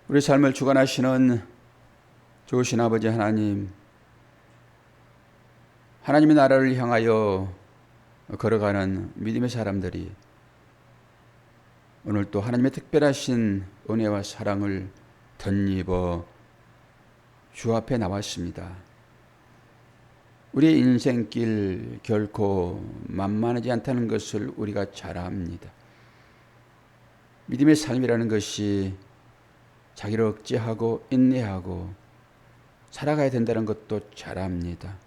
우리 삶을 주관하시는 좋으신 아버지 하나님, 하나님의 나라를 향하여 걸어가는 믿음의 사람들이 오늘 또 하나님의 특별하신 은혜와 사랑을 덧입어 주 앞에 나왔습니다. 우리의 인생길 결코 만만하지 않다는 것을 우리가 잘 압니다. 믿음의 삶이라는 것이 자기를 억제하고 인내하고 살아가야 된다는 것도 잘 압니다.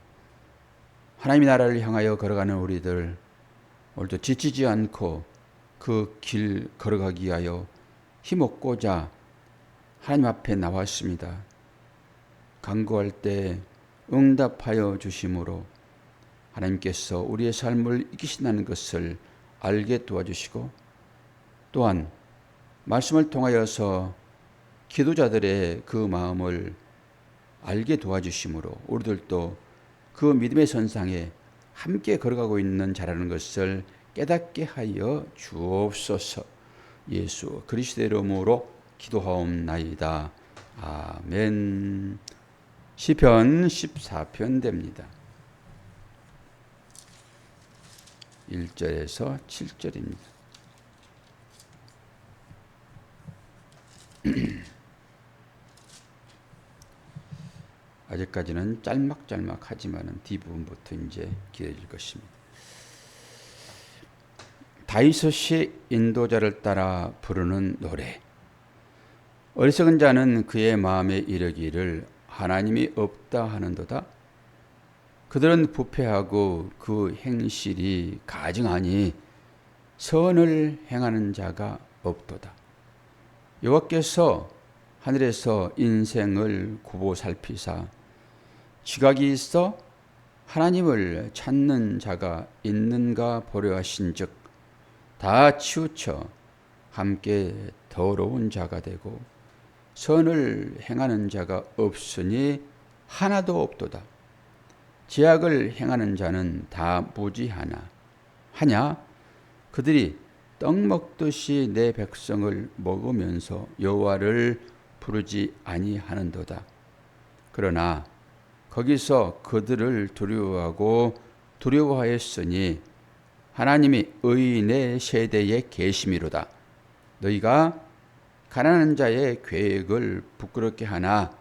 하나님의 나라를 향하여 걸어가는 우리들, 오늘도 지치지 않고 그 길 걸어가기 위하여 힘없고자 하나님 앞에 나왔습니다. 간구할 때 응답하여 주심으로 하나님께서 우리의 삶을 이기신다는 것을 알게 도와주시고, 또한 말씀을 통하여서 기도자들의 그 마음을 알게 도와주심으로 우리들도 그 믿음의 선상에 함께 걸어가고 있는 자라는 것을 깨닫게 하여 주옵소서. 예수 그리스도의 이름으로 기도하옵나이다. 아멘. 시편 14편 됩니다. 1절에서 7절입니다. 아직까지는 짤막짤막하지만 뒷부분부터 이제 길어질 것입니다. 다윗의 인도자를 따라 부르는 노래. 어리석은 자는 그의 마음에 이르기를 하나님이 없다 하는도다. 그들은 부패하고 그 행실이 가증하니 선을 행하는 자가 없도다. 여호와께서 하늘에서 인생을 굽어 살피사 지각이 있어 하나님을 찾는 자가 있는가 보려 하신즉 다 치우쳐 함께 더러운 자가 되고 선을 행하는 자가 없으니 하나도 없도다. 죄악을 행하는 자는 다 무지하나 하냐 그들이 떡 먹듯이 내 백성을 먹으면서 여호와를 부르지 아니하는도다. 그러나 거기서 그들을 두려워하고 두려워하였으니 하나님이 의인의 세대에 계심이로다. 너희가 가난한 자의 계획을 부끄럽게 하나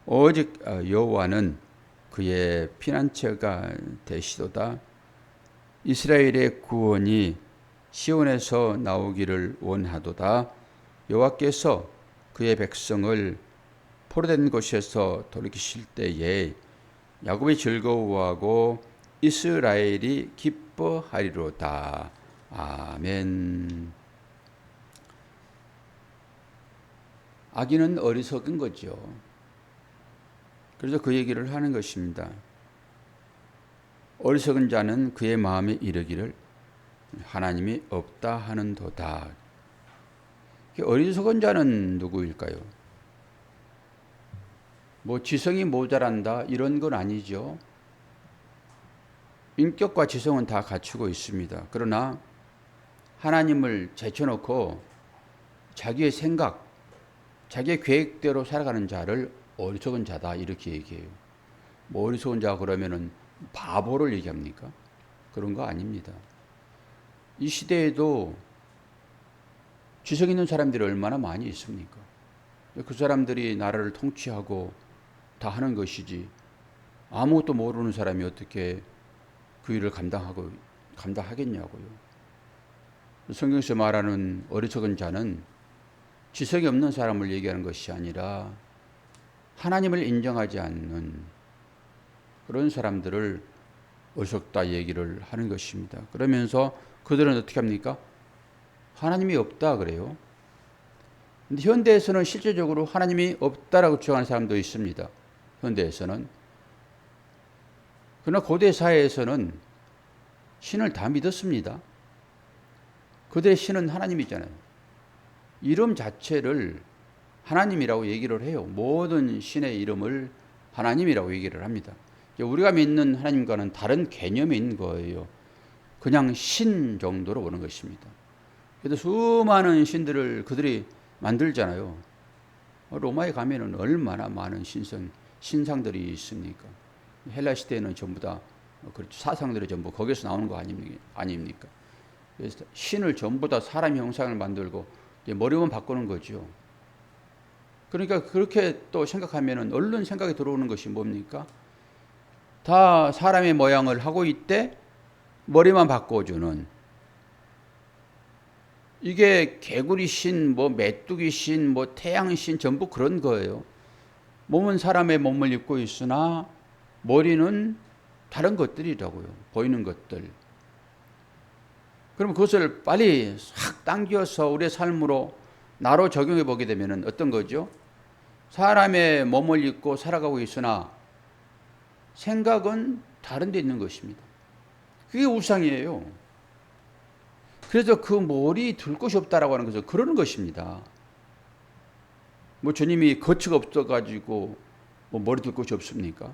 오직 여호와는 그의 피난처가 되시도다. 이스라엘의 구원이 시온에서 나오기를 원하도다. 여호와께서 그의 백성을 포로된 곳에서 돌이키실 때에 야곱이 즐거워하고 이스라엘이 기뻐하리로다. 아멘. 악인은 어리석은 거죠. 그래서 그 얘기를 하는 것입니다. 어리석은 자는 그의 마음에 이르기를 하나님이 없다 하는도다. 어리석은 자는 누구일까요? 뭐 지성이 모자란다 이런 건 아니죠. 인격과 지성은 다 갖추고 있습니다. 그러나 하나님을 제쳐놓고 자기의 생각, 자기의 계획대로 살아가는 자를 어리석은 자다 이렇게 얘기해요. 뭐 어리석은 자 그러면은 바보를 얘기합니까? 그런 거 아닙니다. 이 시대에도 지성 있는 사람들이 얼마나 많이 있습니까? 그 사람들이 나라를 통치하고 다 하는 것이지 아무것도 모르는 사람이 어떻게 그 일을 감당하겠냐고요. 성경에서 말하는 어리석은 자는 지성이 없는 사람을 얘기하는 것이 아니라 하나님을 인정하지 않는 그런 사람들을 어리석다 얘기를 하는 것입니다. 그러면서 그들은 어떻게 합니까? 하나님이 없다 그래요. 근데 현대에서는 실제적으로 하나님이 없다라고 주장하는 사람도 있습니다. 현대에서는. 그러나 고대 사회에서는 신을 다 믿었습니다. 그들의 신은 하나님이잖아요. 이름 자체를 하나님이라고 얘기를 해요. 모든 신의 이름을 하나님이라고 얘기를 합니다. 우리가 믿는 하나님과는 다른 개념인 거예요. 그냥 신 정도로 보는 것입니다. 그래도 수많은 신들을 그들이 만들잖아요. 로마에 가면은 얼마나 많은 신상들이 있습니까? 헬라 시대에는 전부 다 그렇죠. 사상들이 전부 거기서 나오는 거 아닙니까? 그래서 신을 전부 다 사람 형상을 만들고 이제 머리만 바꾸는 거죠. 그러니까 그렇게 또 생각하면은 얼른 생각이 들어오는 것이 뭡니까? 다 사람의 모양을 하고 있대 머리만 바꿔주는, 이게 개구리 신, 뭐 메뚜기 신, 뭐 태양 신 전부 그런 거예요. 몸은 사람의 몸을 입고 있으나 머리는 다른 것들이라고요. 보이는 것들. 그럼 그것을 빨리 확 당겨서 우리의 삶으로 나로 적용해 보게 되면 어떤 거죠? 사람의 몸을 입고 살아가고 있으나 생각은 다른 데 있는 것입니다. 그게 우상이에요. 그래서 그 머리 둘 곳이 없다라고 하는 것은 그러는 것입니다. 뭐 주님이 거처가 없어가지고 뭐 머리 둘 곳이 없습니까?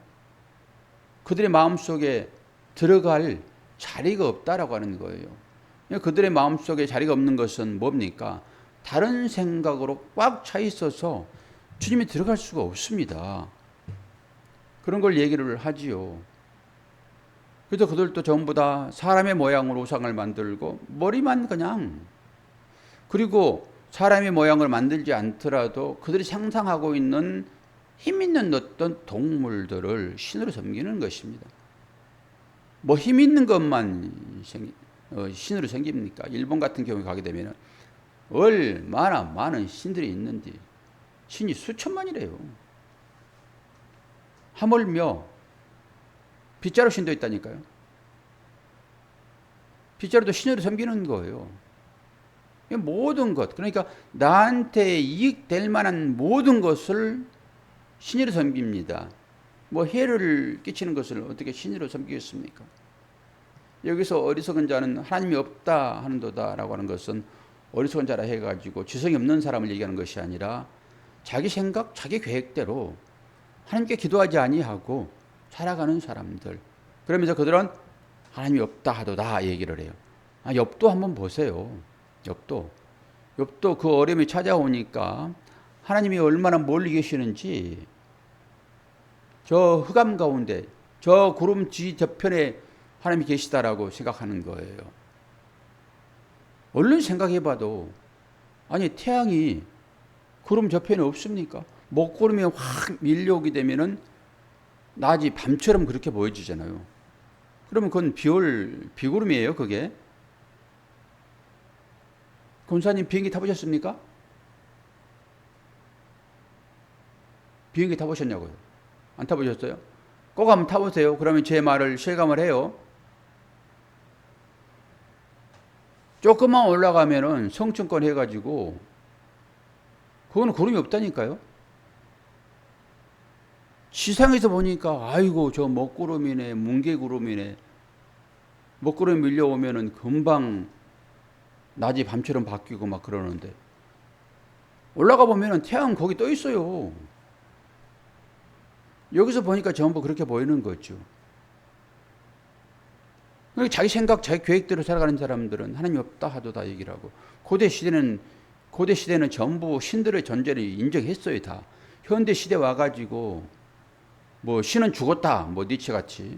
그들의 마음속에 들어갈 자리가 없다라고 하는 거예요. 그들의 마음속에 자리가 없는 것은 뭡니까? 다른 생각으로 꽉 차 있어서 주님이 들어갈 수가 없습니다. 그런 걸 얘기를 하지요. 그래서 그들도 전부 다 사람의 모양으로 우상을 만들고 머리만 그냥, 그리고 사람의 모양을 만들지 않더라도 그들이 상상하고 있는 힘 있는 어떤 동물들을 신으로 섬기는 것입니다. 뭐 힘 있는 것만 신으로 섬깁니까? 일본 같은 경우에 가게 되면 얼마나 많은 신들이 있는지, 신이 수천만이래요. 하물며 빗자루 신도 있다니까요. 빗자루도 신으로 섬기는 거예요. 모든 것, 그러니까 나한테 이익될 만한 모든 것을 신으로 섬깁니다. 뭐 해를 끼치는 것을 어떻게 신으로 섬기겠습니까? 여기서 어리석은 자는 하나님이 없다 하는도다라고 하는 것은 어리석은 자라 해가지고 지성이 없는 사람을 얘기하는 것이 아니라 자기 생각, 자기 계획대로 하나님께 기도하지 아니하고 살아가는 사람들. 그러면서 그들은 하나님이 없다 하도다 얘기를 해요. 욥도 한번 보세요. 욥도 그 어려움이 찾아오니까 하나님이 얼마나 멀리 계시는지, 저 흑암 가운데 저 구름 뒤 저편에 하나님이 계시다라고 생각하는 거예요. 얼른 생각해봐도 아니 태양이 구름 저편에 없습니까? 먹구름이 확 밀려오게 되면은 낮이 밤처럼 그렇게 보여지잖아요. 그러면 그건 비구름이에요, 그게. 권사님 비행기 타보셨습니까? 비행기 타보셨냐고요? 안 타보셨어요? 꼭 한번 타보세요. 그러면 제 말을 실감을 해요. 조금만 올라가면은 성층권 해가지고 그거는 구름이 없다니까요. 지상에서 보니까 아이고 저 먹구름이네, 뭉게구름이네. 먹구름이 밀려오면은 금방 낮이 밤처럼 바뀌고 막 그러는데 올라가 보면은 태양 거기 떠 있어요. 여기서 보니까 전부 그렇게 보이는 거죠. 자기 생각, 자기 계획대로 살아가는 사람들은 하나님이 없다 하도다 얘기를 하고, 고대 시대는 전부 신들의 존재를 인정했어요, 다. 현대 시대 와가지고 뭐 신은 죽었다, 뭐 니체 같이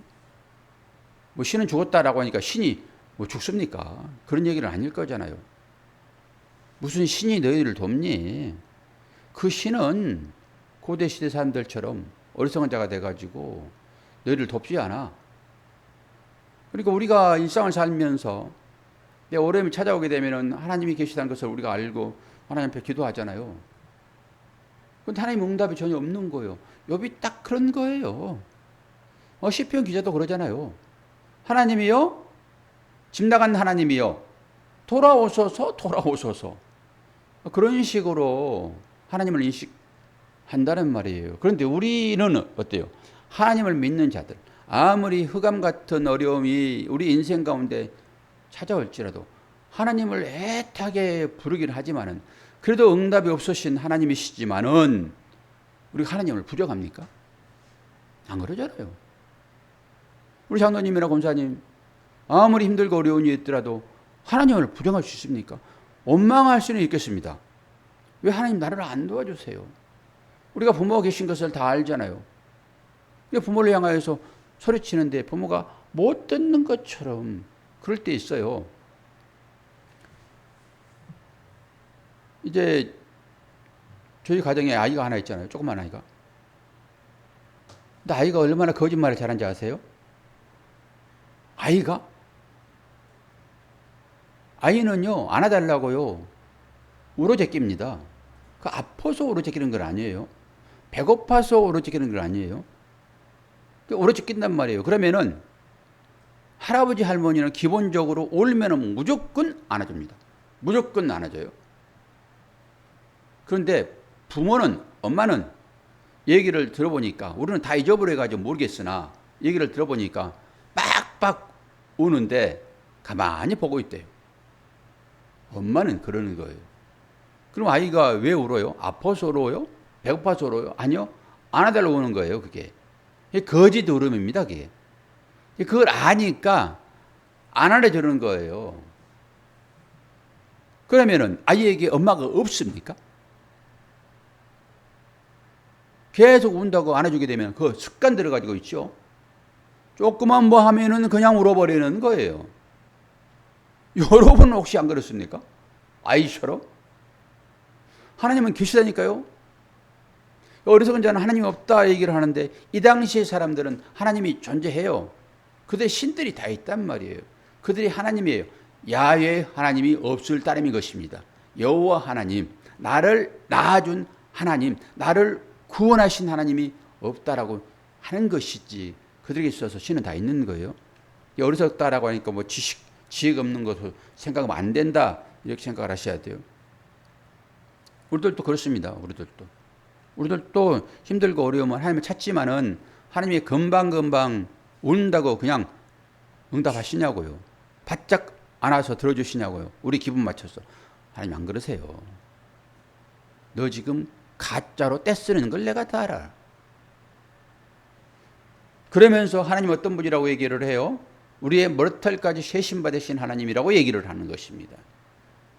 뭐 신은 죽었다라고 하니까 신이 뭐 죽습니까? 그런 얘기는 아닐 거잖아요. 무슨 신이 너희를 돕니? 그 신은 고대 시대 사람들처럼 어리석은 자가 돼가지고 너희를 돕지 않아. 그러니까 우리가 일상을 살면서 내 어려움이 찾아오게 되면은 하나님이 계시다는 것을 우리가 알고 하나님 앞에 기도하잖아요. 그런데 하나님 응답이 전혀 없는 거예요. 욥이 딱 그런 거예요. 시편 기자도 그러잖아요. 하나님이요, 집 나간 하나님이요, 돌아오소서. 그런 식으로 하나님을 인식한다는 말이에요. 그런데 우리는 어때요? 하나님을 믿는 자들, 아무리 흑암 같은 어려움이 우리 인생 가운데 찾아올지라도 하나님을 애타게 부르긴 하지만은 그래도 응답이 없으신 하나님이시지만은 우리가 하나님을 부정합니까? 안 그러잖아요. 우리 장로님이나 권사님 아무리 힘들고 어려운 일이 있더라도 하나님을 부정할 수 있습니까? 원망할 수는 있겠습니다. 왜 하나님 나를 안 도와주세요? 우리가 부모가 계신 것을 다 알잖아요. 부모를 향하여서 소리치는데 부모가 못 듣는 것처럼 그럴 때 있어요. 이제 저희 가정에 아이가 하나 있잖아요. 조그만 아이가. 근데 아이가 얼마나 거짓말을 잘하는지 아세요? 아이는요, 안아달라고요, 울어제낍니다. 그 아파서 울어제끼는 건 아니에요. 배고파서 울어제끼는 건 아니에요. 울어제낀단 말이에요. 그러면은 할아버지 할머니는 기본적으로 울면은 무조건 안아줍니다. 무조건 안아줘요. 그런데 부모는, 엄마는 얘기를 들어보니까, 우리는 다 잊어버려가지고 모르겠으나 얘기를 들어보니까 빡빡 우는데 가만히 보고 있대요. 엄마는 그러는 거예요. 그럼 아이가 왜 울어요? 아파서 울어요? 배고파서 울어요? 아니요. 안아달라고 우는 거예요, 그게. 거짓 울음입니다, 그게. 그걸 아니까 안 안아주는 거예요. 그러면은 아이에게 엄마가 없습니까? 계속 운다고 안아주게 되면 그 습관 들어가지고 있죠. 조금만 뭐 하면은 그냥 울어버리는 거예요. 여러분은 혹시 안 그렇습니까? 아이처럼? 하나님은 계시다니까요. 어리석은 자는 하나님이 없다 얘기를 하는데 이 당시의 사람들은 하나님이 존재해요. 그들의 신들이 다 있단 말이에요. 그들이 하나님이에요. 야훼 하나님이 없을 따름인 것입니다. 여호와 하나님, 나를 낳아준 하나님, 나를 구원하신 하나님이 없다라고 하는 것이지, 그들에게 있어서 신은 다 있는 거예요. 어리석다라고 하니까 뭐 지혜가 없는 것을 생각하면 안 된다, 이렇게 생각을 하셔야 돼요. 우리들도 그렇습니다. 우리들도 힘들고 어려우면 하나님을 찾지만은 하나님이 금방금방 운다고 그냥 응답하시냐고요. 바짝 안아서 들어주시냐고요. 우리 기분 맞춰서. 하나님 안 그러세요. 너 지금 가짜로 떼쓰는 걸 내가 다 알아. 그러면서 하나님 어떤 분이라고 얘기를 해요? 우리의 머리털까지 세심받으신 하나님이라고 얘기를 하는 것입니다.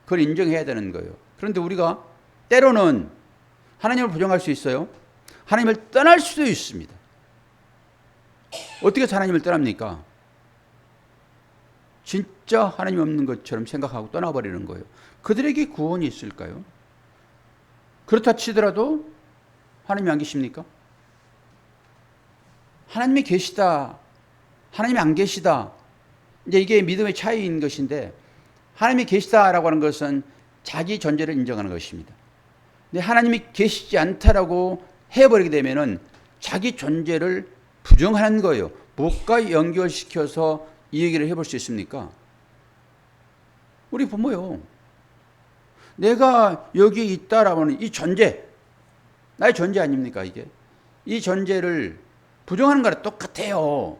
그걸 인정해야 되는 거예요. 그런데 우리가 때로는 하나님을 부정할 수 있어요. 하나님을 떠날 수도 있습니다. 어떻게 해서 하나님을 떠납니까? 진짜 하나님 없는 것처럼 생각하고 떠나버리는 거예요. 그들에게 구원이 있을까요? 그렇다 치더라도 하나님이 안 계십니까? 하나님이 계시다, 하나님이 안 계시다, 이제 이게 믿음의 차이인 것인데, 하나님이 계시다라고 하는 것은 자기 존재를 인정하는 것입니다. 근데 하나님이 계시지 않다라고 해버리게 되면은 자기 존재를 부정하는 거예요. 무엇과 연결시켜서 이 얘기를 해볼 수 있습니까? 우리 부모요. 내가 여기 있다라고 하는 이 존재, 나의 존재 아닙니까, 이게? 이 존재를 부정하는 거랑 똑같아요.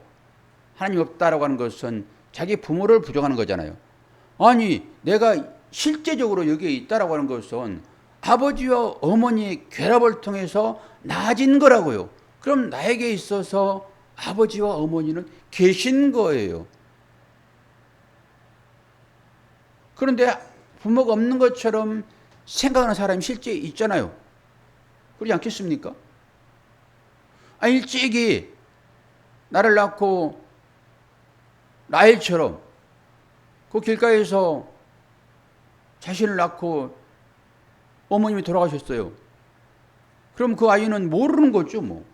하나님 없다라고 하는 것은 자기 부모를 부정하는 거잖아요. 아니, 내가 실제적으로 여기에 있다라고 하는 것은 아버지와 어머니의 결합을 통해서 나아진 거라고요. 그럼 나에게 있어서 아버지와 어머니는 계신 거예요. 그런데 부모가 없는 것처럼 생각하는 사람이 실제 있잖아요. 그렇지 않겠습니까? 일찍이 나를 낳고 라헬처럼 그 길가에서 자신을 낳고 어머님이 돌아가셨어요. 그럼 그 아이는 모르는 거죠, 뭐.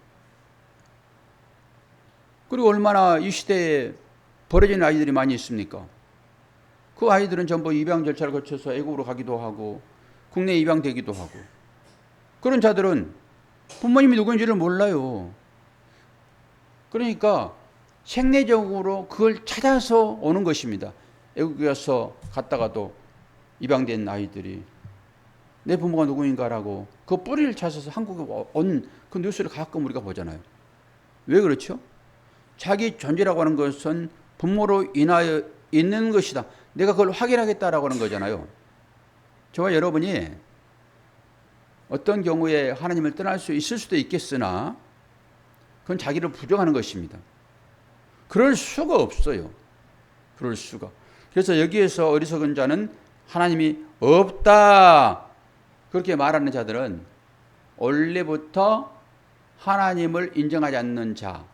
그리고 얼마나 이 시대에 버려진 아이들이 많이 있습니까? 그 아이들은 전부 입양 절차를 거쳐서 애국으로 가기도 하고 국내 입양되기도 하고, 그런 자들은 부모님이 누구인지를 몰라요. 그러니까 생리적으로 그걸 찾아서 오는 것입니다. 애국에 가서 갔다가도 입양된 아이들이 내 부모가 누구인가라고 그 뿌리를 찾아서 한국에 온 그 뉴스를 가끔 우리가 보잖아요. 왜 그렇죠? 자기 존재라고 하는 것은 부모로 인하여 있는 것이다. 내가 그걸 확인하겠다라고 하는 거잖아요. 저와 여러분이 어떤 경우에 하나님을 떠날 수 있을 수도 있겠으나 그건 자기를 부정하는 것입니다. 그럴 수가 없어요. 그럴 수가. 그래서 여기에서 어리석은 자는 하나님이 없다, 그렇게 말하는 자들은 원래부터 하나님을 인정하지 않는 자.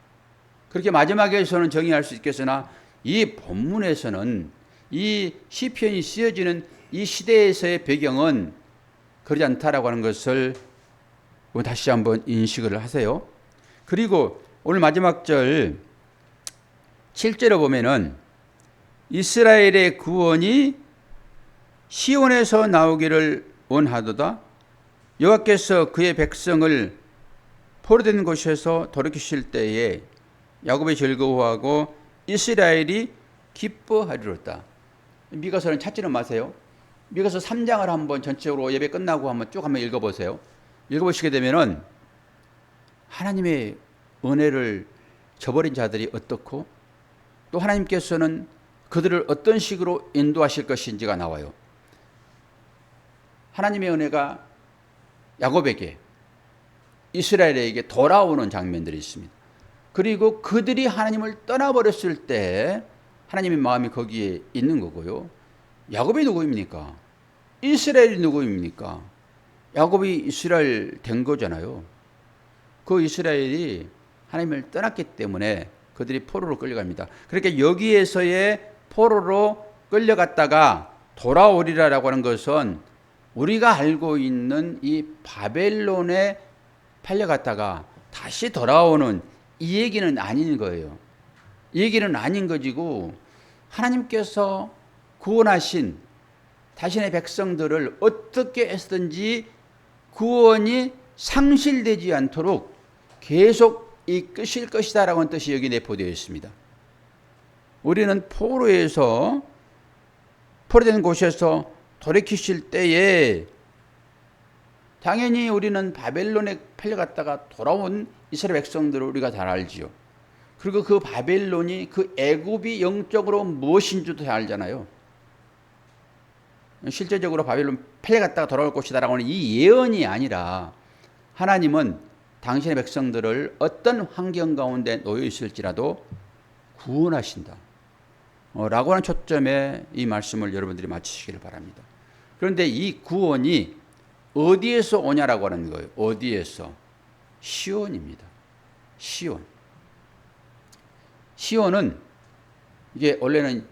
그렇게 마지막에서는 정의할 수 있겠으나 이 본문에서는 이 시편이 쓰여지는 이 시대에서의 배경은 그러지 않다라고 하는 것을 다시 한번 인식을 하세요. 그리고 오늘 마지막 절 7절에 보면은 이스라엘의 구원이 시온에서 나오기를 원하도다. 여호와께서 그의 백성을 포로된 곳에서 돌이키실 때에 야곱이 즐거워하고 이스라엘이 기뻐하리로다. 미가서는 찾지는 마세요. 미가서 3장을 한번 전체적으로 예배 끝나고 한번 읽어보세요. 읽어보시게 되면은 하나님의 은혜를 저버린 자들이 어떻고 또 하나님께서는 그들을 어떤 식으로 인도하실 것인지가 나와요. 하나님의 은혜가 야곱에게 이스라엘에게 돌아오는 장면들이 있습니다. 그리고 그들이 하나님을 떠나버렸을 때 하나님의 마음이 거기에 있는 거고요. 야곱이 누구입니까? 이스라엘이 누구입니까? 야곱이 이스라엘 된 거잖아요. 그 이스라엘이 하나님을 떠났기 때문에 그들이 포로로 끌려갑니다. 그러니까 여기에서의 포로로 끌려갔다가 돌아오리라라고 하는 것은 우리가 알고 있는 이 바벨론에 팔려갔다가 다시 돌아오는 이 얘기는 아닌 거예요. 이 얘기는 아닌 것이고 하나님께서 구원하신 자신의 백성들을 어떻게 했든지 구원이 상실되지 않도록 계속 이끄실 것이다라고 하는 뜻이 여기 내포되어 있습니다. 우리는 포로된 곳에서 돌이키실 때에 당연히 우리는 바벨론에 팔려갔다가 돌아온 이스라엘 백성들을 우리가 잘 알지요. 그리고 그 바벨론이 그 애굽이 영적으로 무엇인 줄도 잘 알잖아요. 실제적으로 바벨론 팔려갔다가 돌아올 것이다라고 하는 이 예언이 아니라 하나님은 당신의 백성들을 어떤 환경 가운데 놓여 있을지라도 구원하신다 라고 하는 초점에 이 말씀을 여러분들이 맞추시기를 바랍니다. 그런데 이 구원이 어디에서 오냐라고 하는 거예요. 어디에서? 시온입니다. 시온. 시온은 이게 원래는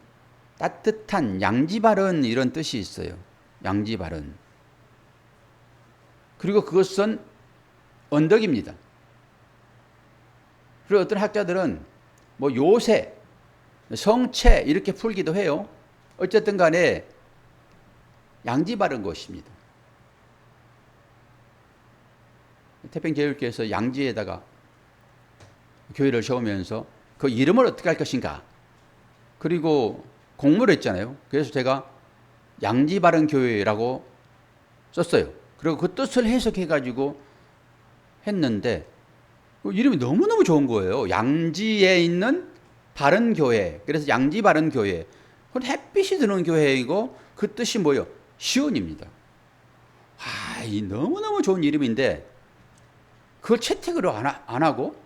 따뜻한 양지바른 이런 뜻이 있어요. 양지바른. 그리고 그것은 언덕입니다. 그리고 어떤 학자들은 뭐 요새, 성체 이렇게 풀기도 해요. 어쨌든 간에 양지바른 곳입니다. 태평제일교회에서 양지에다가 교회를 세우면서 그 이름을 어떻게 할 것인가. 그리고 공모를 했잖아요. 그래서 제가 양지바른 교회라고 썼어요. 그리고 그 뜻을 해석해가지고 했는데 그 이름이 너무너무 좋은 거예요. 양지에 있는 바른 교회. 그래서 양지 바른 교회. 그건 햇빛이 드는 교회이고 그 뜻이 뭐예요? 시온입니다. 이 너무너무 좋은 이름인데 그걸 채택을 안 하고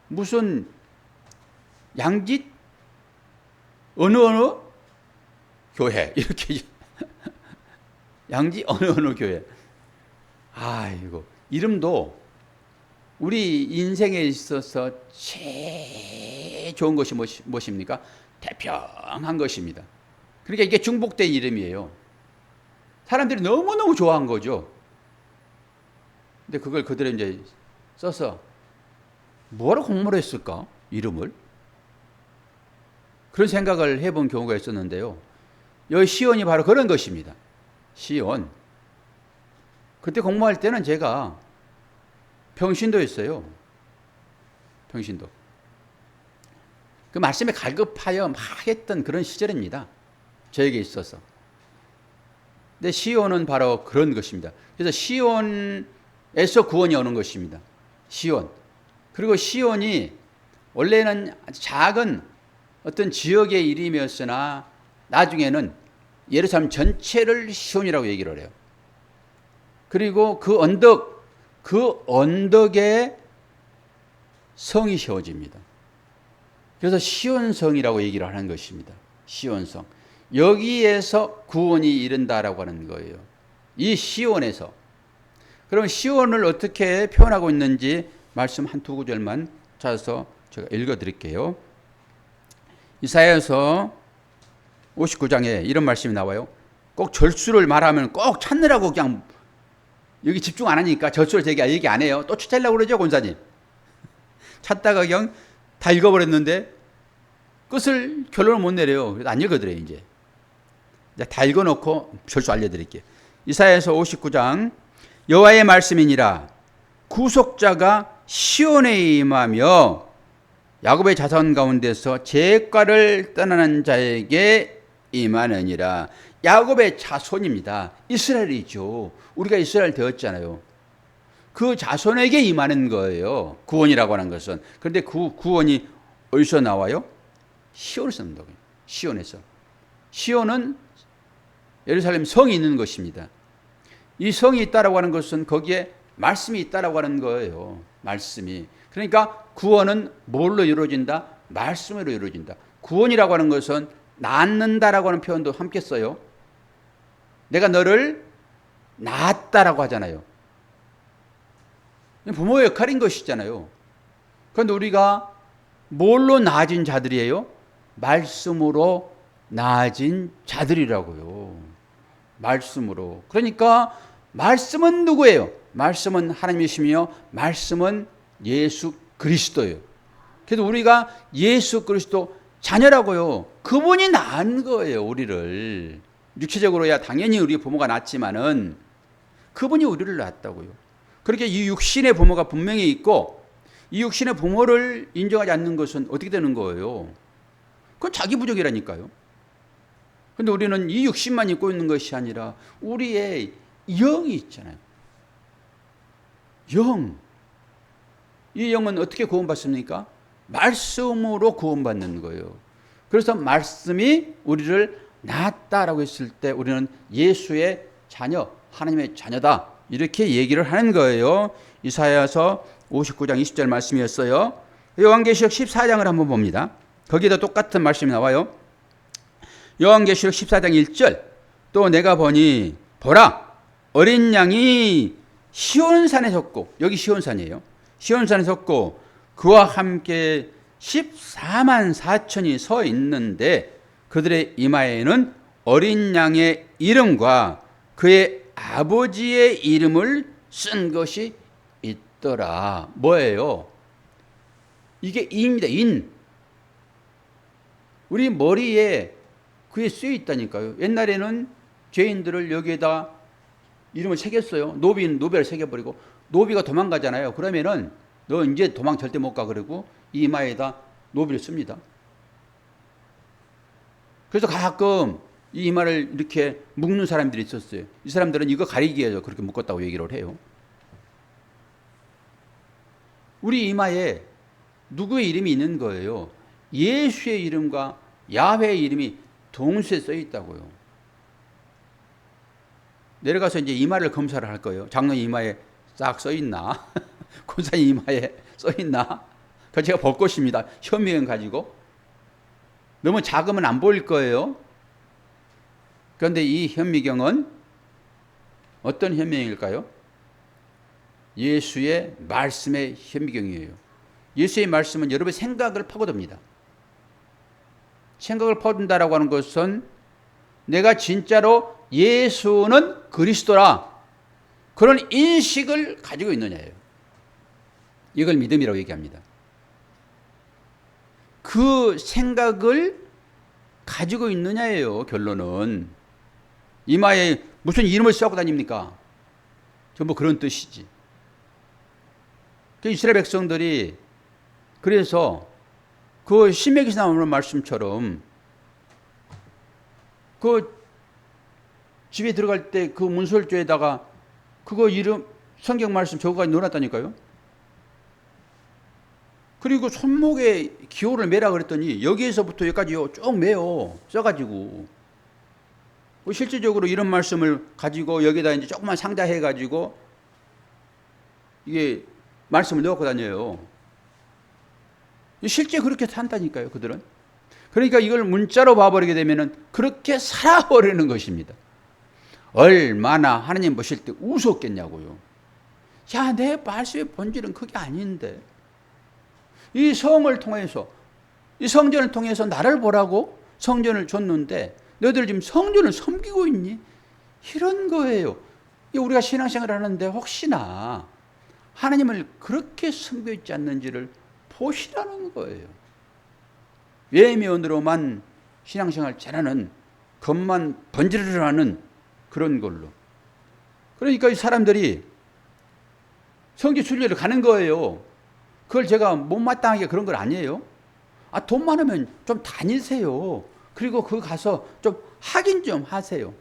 무슨 양지 어느 교회 이렇게 양지 어느 교회. 이거 이름도 우리 인생에 있어서 제일 좋은 것이 무엇입니까? 태평한 것입니다. 그러니까 이게 중복된 이름이에요. 사람들이 너무너무 좋아한 거죠. 근데 그걸 그들이 이제 써서 뭐라고 공모를 했을까? 이름을? 그런 생각을 해본 경우가 있었는데요. 여기 시온이 바로 그런 것입니다. 시온. 그때 공모할 때는 제가 평신도였어요. 평신도. 그 말씀에 갈급하여 막 했던 그런 시절입니다. 저에게 있어서. 근데 시온은 바로 그런 것입니다. 그래서 시온에서 구원이 오는 것입니다. 시온. 그리고 시온이 원래는 작은 어떤 지역의 이름이었으나 나중에는 예루살렘 전체를 시온이라고 얘기를 해요. 그리고 그 언덕에 성이 세워집니다. 그래서 시온성이라고 얘기를 하는 것입니다. 시온성. 여기에서 구원이 이른다라고 하는 거예요. 이 시온에서. 그럼 시온을 어떻게 표현하고 있는지 말씀 한 두 구절만 찾아서 제가 읽어 드릴게요. 이사야서 59장에 이런 말씀이 나와요. 꼭 절수를 말하면 꼭 찾느라고 그냥 여기 집중 안 하니까 절수를 제가 얘기 안 해요. 또 찾으려고 그러죠, 권사님. 찾다가 그냥 다 읽어버렸는데 끝을 결론을 못 내려요. 그래서 안 읽어드려요, 이제. 다 읽어놓고 절수 알려드릴게요. 이사야서 59장 여호와의 말씀이니라 구속자가 시온에 임하며 야곱의 자손 가운데서 제과를 떠나는 자에게 임하느니라. 야곱의 자손입니다. 이스라엘이죠. 우리가 이스라엘 되었잖아요. 그 자손에게 임하는 거예요. 구원이라고 하는 것은. 그런데 그 구원이 어디서 나와요? 시온에서 나온다고요. 시온에서. 시온은 예루살렘 성이 있는 것입니다. 이 성이 있다라고 하는 것은 거기에 말씀이 있다라고 하는 거예요. 말씀이. 그러니까 구원은 뭘로 이루어진다? 말씀으로 이루어진다. 구원이라고 하는 것은 낳는다라고 하는 표현도 함께 써요. 내가 너를 낳았다라고 하잖아요. 부모의 역할인 것이잖아요. 그런데 우리가 뭘로 낳아진 자들이에요? 말씀으로 낳아진 자들이라고요. 말씀으로. 그러니까 말씀은 누구예요? 말씀은 하나님이시며 말씀은 예수 그리스도예요. 그래서 우리가 예수 그리스도 자녀라고요. 그분이 낳은 거예요, 우리를. 육체적으로야 당연히 우리 부모가 낳았지만은 그분이 우리를 낳았다고요. 그렇게 이 육신의 부모가 분명히 있고 이 육신의 부모를 인정하지 않는 것은 어떻게 되는 거예요? 그건 자기 부족이라니까요. 그런데 우리는 이 육신만 입고 있는 것이 아니라 우리의 영이 있잖아요. 영. 이 영은 어떻게 구원받습니까? 말씀으로 구원받는 거예요. 그래서 말씀이 우리를 낳았다라고 했을 때 우리는 예수의 자녀, 하나님의 자녀다. 이렇게 얘기를 하는 거예요. 이사야서 59장 20절 말씀이었어요. 요한계시록 14장을 한번 봅니다. 거기에도 똑같은 말씀이 나와요. 요한계시록 14장 1절 또 내가 보니 보라 어린 양이 시온산에 섰고 여기 시온산이에요. 시온산에 섰고 그와 함께 14만 4천이 서 있는데 그들의 이마에는 어린 양의 이름과 그의 아버지의 이름을 쓴 것이 있더라. 뭐예요? 이게 인입니다. 인. 우리 머리에 그게 쓰여 있다니까요. 옛날에는 죄인들을 여기에다 이름을 새겼어요. 노비를 새겨버리고 노비가 도망가잖아요. 그러면은 너 이제 도망 절대 못 가 그러고 이마에다 노비를 씁니다. 그래서 가끔 이 이마를 이렇게 묶는 사람들이 있었어요. 이 사람들은 이거 가리기 위해서 그렇게 묶었다고 얘기를 해요. 우리 이마에 누구의 이름이 있는 거예요? 예수의 이름과 야훼의 이름이 동시에 써 있다고요. 내려가서 이제 이마를 검사를 할 거예요. 장로 이마에 싹 써 있나? 권사님 이마에 써 있나? 그래서 제가 볼 것입니다. 현미경 가지고. 너무 작으면 안 보일 거예요. 그런데 이 현미경은 어떤 현미경일까요? 예수의 말씀의 현미경이에요. 예수의 말씀은 여러분의 생각을 파고듭니다. 생각을 파고든다라고 하는 것은 내가 진짜로 예수는 그리스도라 그런 인식을 가지고 있느냐예요. 이걸 믿음이라고 얘기합니다. 그 생각을 가지고 있느냐예요. 결론은. 이마에 무슨 이름을 써고 다닙니까? 전부 그런 뜻이지. 이스라엘 백성들이 그래서 그 신명기에서 나오는 말씀처럼 그 집에 들어갈 때 그 문설주에다가 그거 이름 성경 말씀 저거까지 넣어놨다니까요. 그리고 손목에 기호를 매라 그랬더니 여기에서부터 여기까지 쭉 매요. 써가지고. 실질적으로 이런 말씀을 가지고 여기다 이제 조그만 상자 해가지고 이게 말씀을 넣고 다녀요. 실제 그렇게 산다니까요, 그들은. 그러니까 이걸 문자로 봐버리게 되면은 그렇게 살아버리는 것입니다. 얼마나 하나님 보실 때 우습겠냐고요. 야, 내 말씀의 본질은 그게 아닌데. 이 성을 통해서, 이 성전을 통해서 나를 보라고 성전을 줬는데 너희들 지금 성전을 섬기고 있니? 이런 거예요. 우리가 신앙생활을 하는데 혹시나 하나님을 그렇게 섬겨 있지 않는지를 보시라는 거예요. 외면으로만 신앙생활 잘하는, 겉만 번지르르 하는 그런 걸로. 그러니까 이 사람들이 성지 순례를 가는 거예요. 그걸 제가 못마땅하게 그런 건 아니에요. 돈 많으면 좀 다니세요. 그리고 그 가서 좀 확인 좀 하세요.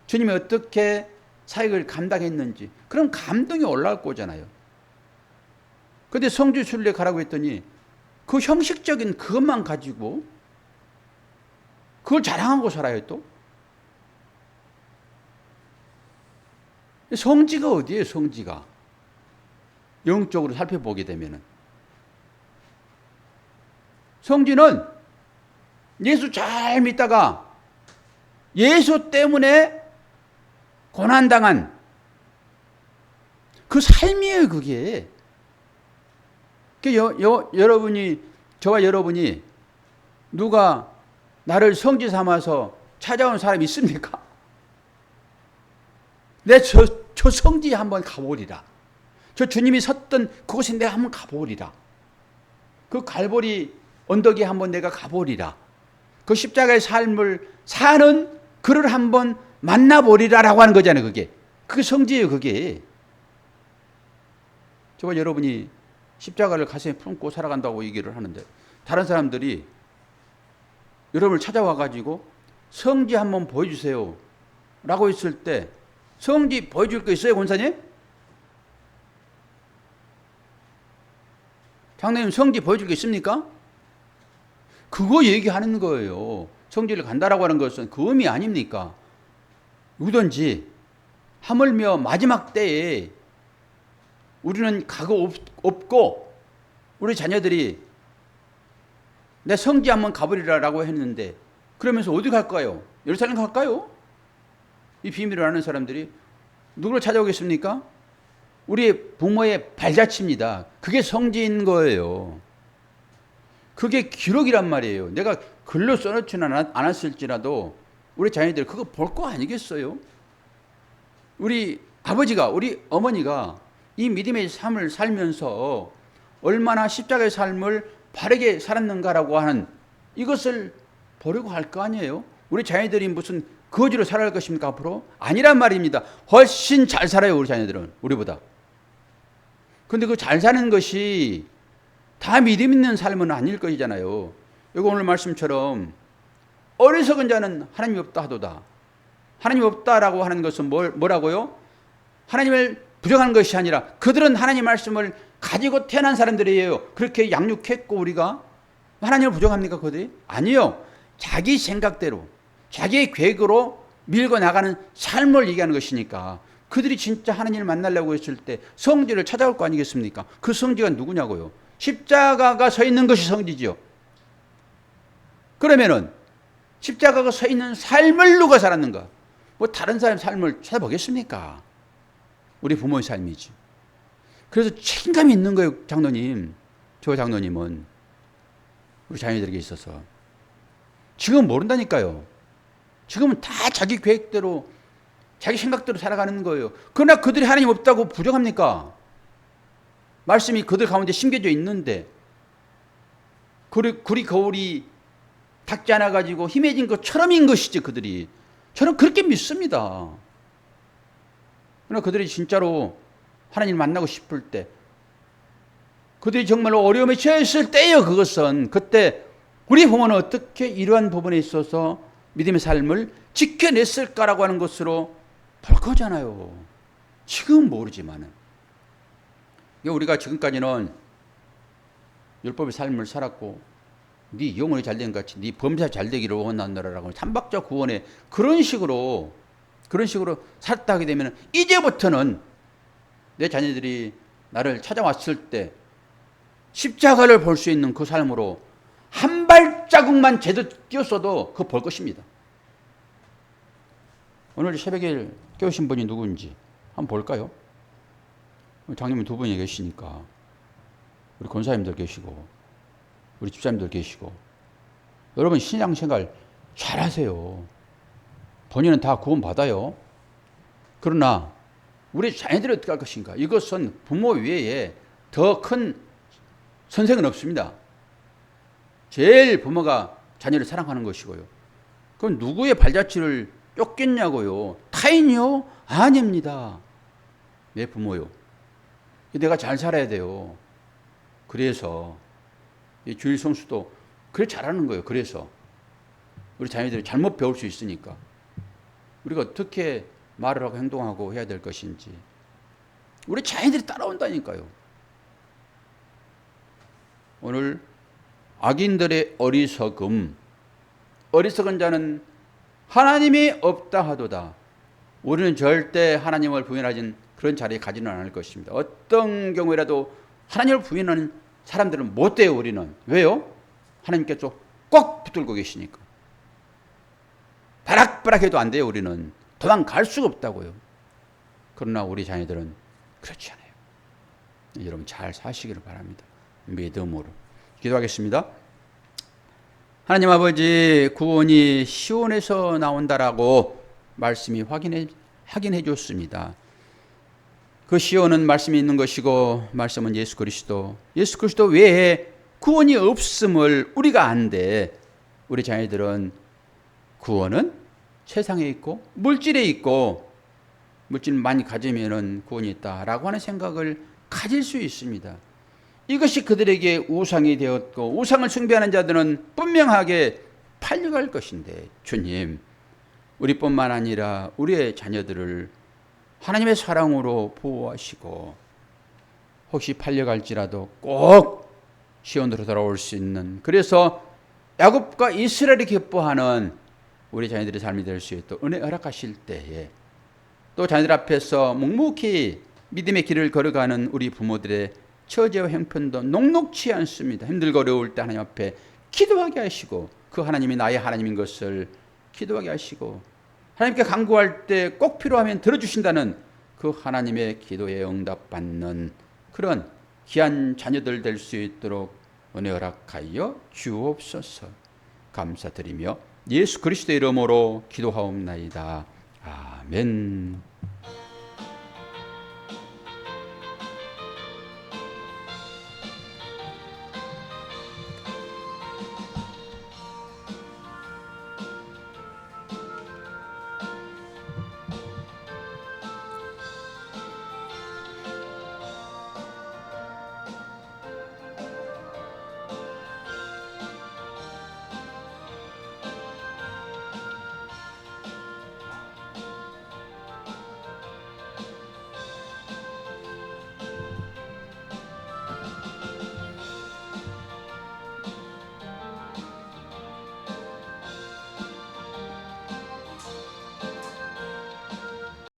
주님이 어떻게 사역을 감당했는지. 그럼 감동이 올라올 거잖아요. 근데 성지 순례 가라고 했더니 그 형식적인 그것만 가지고 그걸 자랑하고 살아요 또. 성지가 어디예요, 성지가? 영적으로 살펴보게 되면은. 성지는 예수 잘 믿다가 예수 때문에 고난당한 그 삶이에요, 그게. 여러분이, 저와 여러분이 누가 나를 성지 삼아서 찾아온 사람이 있습니까? 저 성지에 한번 가보리라. 저 주님이 섰던 그곳에 내가 한번 가보리라. 그 갈보리 언덕에 한번 내가 가보리라. 그 십자가의 삶을 사는 그를 한번 만나보리라라고 하는 거잖아요, 그게. 그게 성지예요, 그게. 저와 여러분이 십자가를 가슴에 품고 살아간다고 얘기를 하는데 다른 사람들이 여러분을 찾아와가지고 성지 한번 보여주세요 라고 했을 때 성지 보여줄 거 있어요, 권사님? 장로님 성지 보여줄 게 있습니까? 그거 얘기하는 거예요. 성지를 간다라고 하는 것은 그 의미 아닙니까? 누구든지 하물며 마지막 때에 우리는 각오 없고 우리 자녀들이 내 성지 한번 가버리라라고 했는데 그러면서 어디 갈까요? 예루살렘 갈까요? 이 비밀을 아는 사람들이 누구를 찾아오겠습니까? 우리 부모의 발자취입니다. 그게 성지인 거예요. 그게 기록이란 말이에요. 내가 글로 써놓지는 않았을지라도 우리 자녀들 그거 볼 거 아니겠어요? 우리 아버지가, 우리 어머니가 이 믿음의 삶을 살면서 얼마나 십자가의 삶을 바르게 살았는가라고 하는 이것을 보려고 할 거 아니에요? 우리 자녀들이 무슨 거지로 살아갈 것입니까 앞으로? 아니란 말입니다. 훨씬 잘 살아요, 우리 자녀들은 우리보다. 근데 그 잘 사는 것이 다 믿음 있는 삶은 아닐 것이잖아요. 이거 오늘 말씀처럼 어리석은 자는 하나님이 없다 하도다. 하나님이 없다라고 하는 것은 뭐라고요? 하나님을 부정하는 것이 아니라 그들은 하나님 말씀을 가지고 태어난 사람들이에요. 그렇게 양육했고 우리가 하나님을 부정합니까 그들이? 아니요. 자기 생각대로 자기의 계획으로 밀고 나가는 삶을 얘기하는 것이니까 그들이 진짜 하나님을 만나려고 했을 때 성지를 찾아올 거 아니겠습니까? 그 성지가 누구냐고요? 십자가가 서 있는 것이 성지지요. 그러면은 십자가가 서 있는 삶을 누가 살았는가? 뭐 다른 사람 삶을 찾아보겠습니까? 우리 부모의 삶이지. 그래서 책임감이 있는 거예요, 장로님. 저 장로님은 우리 자녀들에게 있어서. 지금은 모른다니까요. 지금은 다 자기 계획대로 자기 생각대로 살아가는 거예요. 그러나 그들이 하나님 없다고 부정합니까? 말씀이 그들 가운데 심겨져 있는데 구리 거울이 닿지 않아가지고 힘해진 것처럼인 것이지 그들이. 저는 그렇게 믿습니다. 그러나 그들이 진짜로 하나님을 만나고 싶을 때 그들이 정말로 어려움에 처했을 때예요. 그것은 그때 우리 부모는 어떻게 이러한 부분에 있어서 믿음의 삶을 지켜냈을까라고 하는 것으로 볼 거잖아요. 지금은 모르지만은 우리가 지금까지는 율법의 삶을 살았고 네 영혼이 잘된 같이 네 범사 잘되기를 원하노라라고 삼박자 구원에 그런 식으로 살았다 하게 되면 이제부터는 내 자녀들이 나를 찾아왔을 때 십자가를 볼 수 있는 그 삶으로 한 발자국만 제대로 뛰었어도 그거 볼 것입니다. 오늘 새벽에 깨우신 분이 누구인지 한번 볼까요? 장님은 두 분이 계시니까 우리 권사님들 계시고 우리 집사님들 계시고 여러분 신앙생활 잘하세요. 본인은 다 구원받아요. 그러나 우리 자녀들이 어떻게 할 것인가? 이것은 부모 외에 더 큰 선생은 없습니다. 제일 부모가 자녀를 사랑하는 것이고요. 그럼 누구의 발자취를 쫓겠냐고요? 타인이요? 아닙니다. 내 부모요. 내가 잘 살아야 돼요. 그래서 이 주일 성수도 그래 잘하는 거예요. 그래서 우리 자녀들이 잘못 배울 수 있으니까 우리가 어떻게 말을 하고 행동하고 해야 될 것인지 우리 자녀들이 따라온다니까요. 오늘 악인들의 어리석은 자는 하나님이 없다 하도다. 우리는 절대 하나님을 부인하진 그런 자리에 가지는 않을 것입니다. 어떤 경우라도 하나님을 부인하는 사람들은 못 돼요. 우리는. 왜요? 하나님께서 꼭 붙들고 계시니까. 바락바락해도 안 돼요. 우리는. 도망갈 수가 없다고요. 그러나 우리 자녀들은 그렇지 않아요. 여러분 잘 사시기를 바랍니다. 믿음으로. 기도하겠습니다. 하나님 아버지, 구원이 시온에서 나온다라고 말씀이 확인해 줬습니다. 그 시온은 말씀이 있는 것이고 말씀은 예수 그리스도 외에 구원이 없음을 우리가 안데 우리 자녀들은 구원은 세상에 있고 물질에 있고 물질 많이 가지면은 구원이 있다라고 하는 생각을 가질 수 있습니다. 이것이 그들에게 우상이 되었고 우상을 숭배하는 자들은 분명하게 팔려갈 것인데 주님, 우리뿐만 아니라 우리의 자녀들을 하나님의 사랑으로 보호하시고 혹시 팔려갈지라도 꼭 시온으로 돌아올 수 있는, 그래서 야곱과 이스라엘이 기뻐하는 우리 자녀들의 삶이 될 수 있도록 은혜 허락하실 때에 또 자녀들 앞에서 묵묵히 믿음의 길을 걸어가는 우리 부모들의 처제와 형편도 녹록치 않습니다. 힘들고 어려울 때 하나님 앞에 기도하게 하시고 그 하나님이 나의 하나님인 것을 기도하게 하시고 하나님께 간구할 때 꼭 필요하면 들어주신다는 그 하나님의 기도에 응답받는 그런 귀한 자녀들 될 수 있도록 은혜 허락하여 주옵소서. 감사드리며 예수 그리스도의 이름으로 기도하옵나이다. 아멘.